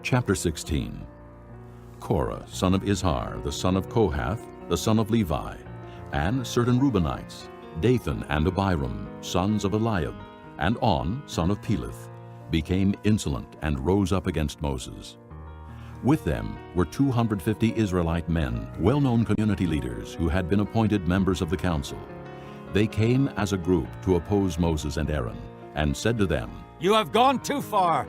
Chapter 16. Korah, son of Izhar, the son of Kohath, the son of Levi, and certain Reubenites, Dathan and Abiram, sons of Eliab, and On, son of Peleth, became insolent and rose up against Moses. With them were 250 Israelite men, well-known community leaders who had been appointed members of the council. They came as a group to oppose Moses and Aaron, and said to them, "You have gone too far.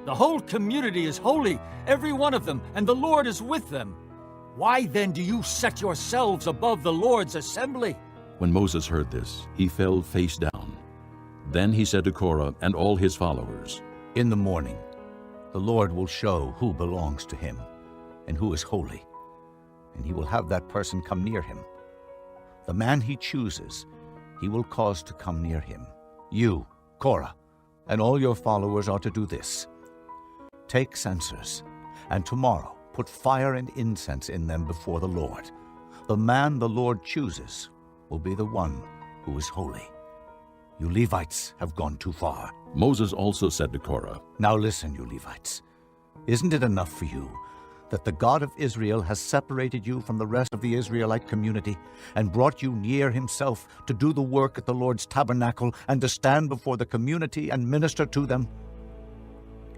The whole community is holy, every one of them, and the Lord is with them. Why then do you set yourselves above the Lord's assembly?" When Moses heard this, he fell face down. Then he said to Korah and all his followers, "In the morning, the Lord will show who belongs to him and who is holy, and he will have that person come near him. The man he chooses, he will cause to come near him. You, Korah, and all your followers are to do this. Take censers, and tomorrow put fire and incense in them before the Lord. The man the Lord chooses will be the one who is holy. You Levites have gone too far." Moses also said to Korah, "Now listen, you Levites. Isn't it enough for you that the God of Israel has separated you from the rest of the Israelite community and brought you near himself to do the work at the Lord's tabernacle and to stand before the community and minister to them?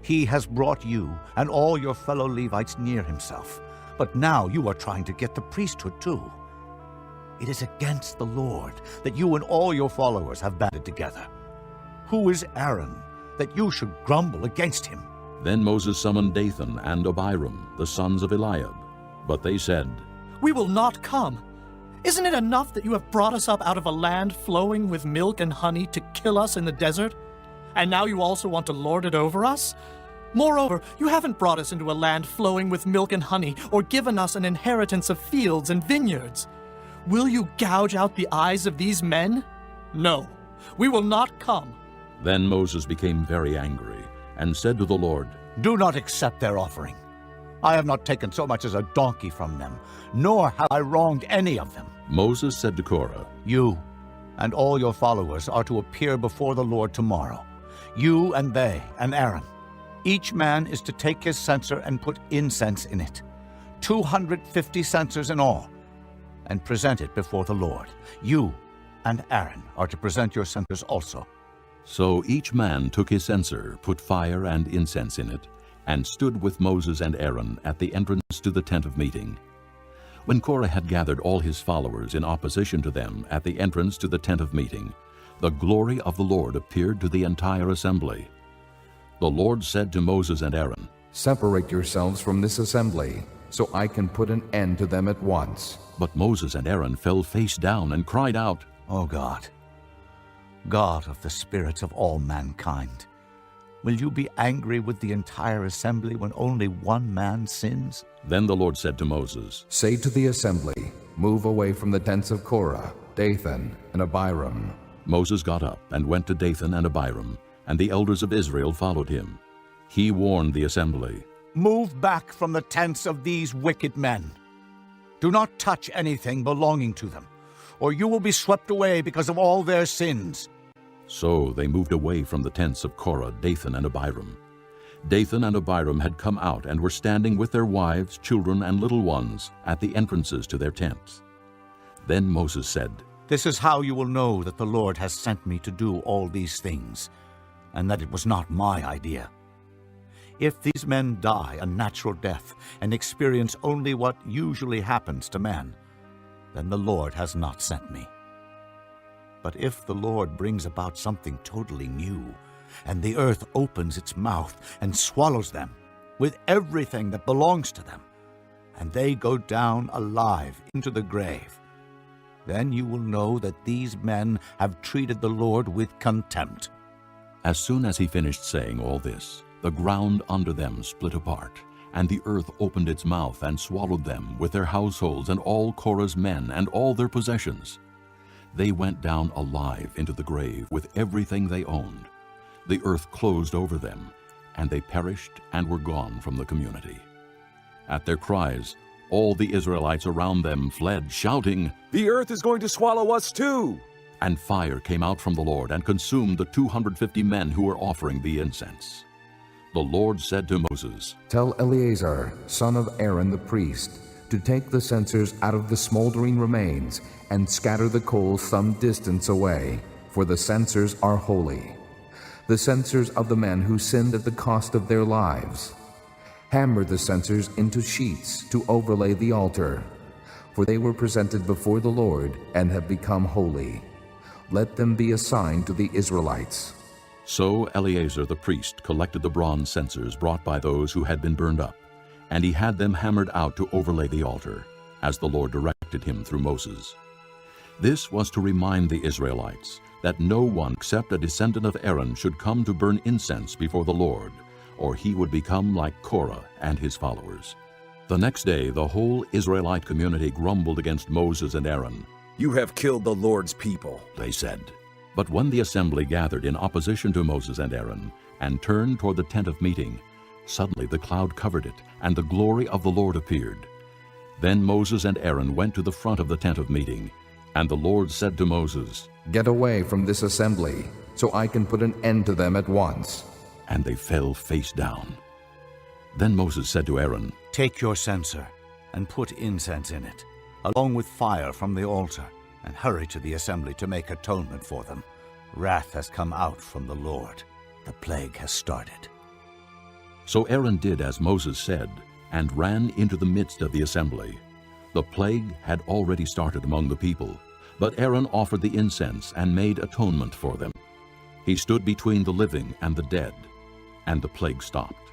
He has brought you and all your fellow Levites near himself, but now you are trying to get the priesthood too. It is against the Lord that you and all your followers have banded together. Who is Aaron that you should grumble against him?" Then Moses summoned Dathan and Abiram, the sons of Eliab. But they said, "We will not come. Isn't it enough that you have brought us up out of a land flowing with milk and honey to kill us in the desert? And now you also want to lord it over us? Moreover, you haven't brought us into a land flowing with milk and honey, or given us an inheritance of fields and vineyards. Will you gouge out the eyes of these men? No, we will not come." Then Moses became very angry and said to the Lord, "Do not accept their offering. I have not taken so much as a donkey from them, nor have I wronged any of them." Moses said to Korah, "You and all your followers are to appear before the Lord tomorrow, you and they and Aaron. Each man is to take his censer and put incense in it, 250 censers in all, and present it before the Lord. You and Aaron are to present your censers also." So each man took his censer, put fire and incense in it, and stood with Moses and Aaron at the entrance to the tent of meeting. When Korah had gathered all his followers in opposition to them at the entrance to the tent of meeting, the glory of the Lord appeared to the entire assembly. The Lord said to Moses and Aaron, "Separate yourselves from this assembly, so I can put an end to them at once." But Moses and Aaron fell face down and cried out, "O God, God of the spirits of all mankind, will you be angry with the entire assembly when only one man sins?" Then the Lord said to Moses, "Say to the assembly, move away from the tents of Korah, Dathan, and Abiram." Moses got up and went to Dathan and Abiram, and the elders of Israel followed him. He warned the assembly, "Move back from the tents of these wicked men. Do not touch anything belonging to them, or you will be swept away because of all their sins." So they moved away from the tents of Korah, Dathan, and Abiram. Dathan and Abiram had come out and were standing with their wives, children, and little ones at the entrances to their tents. Then Moses said, "This is how you will know that the Lord has sent me to do all these things, and that it was not my idea. If these men die a natural death and experience only what usually happens to man, then the Lord has not sent me. But if the Lord brings about something totally new, and the earth opens its mouth and swallows them with everything that belongs to them, and they go down alive into the grave, then you will know that these men have treated the Lord with contempt." As soon as he finished saying all this, the ground under them split apart, and the earth opened its mouth and swallowed them with their households and all Korah's men and all their possessions. They went down alive into the grave with everything they owned. The earth closed over them, and they perished and were gone from the community. At their cries, all the Israelites around them fled, shouting, "The earth is going to swallow us too!" And fire came out from the Lord and consumed the 250 men who were offering the incense. The Lord said to Moses, Tell Eleazar, son of Aaron the priest, to take the censers out of the smoldering remains and scatter the coals some distance away, for the censers are holy, the censers of the men who sinned at the cost of their lives. Hammer the censers into sheets to overlay the altar, for they were presented before the Lord and have become holy. Let them be a sign to the Israelites. So Eleazar the priest collected the bronze censers brought by those who had been burned up, and he had them hammered out to overlay the altar, as the Lord directed him through Moses. This was to remind the Israelites that no one except a descendant of Aaron should come to burn incense before the Lord, or he would become like Korah and his followers. The next day the whole Israelite community grumbled against Moses and Aaron. You have killed the Lord's people, They said. But when the assembly gathered in opposition to Moses and Aaron and turned toward the tent of meeting, suddenly the cloud covered it, and the glory of the Lord appeared. Then Moses and Aaron went to the front of the tent of meeting, and the Lord said to Moses, Get away from this assembly, so I can put an end to them at once. and they fell face down. Then Moses said to Aaron, Take your censer and put incense in it, along with fire from the altar, and hurry to the assembly to make atonement for them. Wrath has come out from the Lord. The plague has started. So Aaron did as Moses said, and ran into the midst of the assembly. The plague had already started among the people, but Aaron offered the incense and made atonement for them. He stood between the living and the dead, and the plague stopped.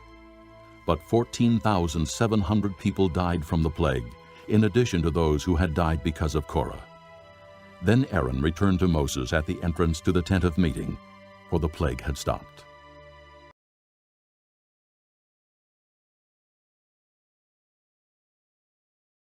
But 14,700 people died from the plague, in addition to those who had died because of Korah. Then Aaron returned to Moses at the entrance to the tent of meeting, for the plague had stopped.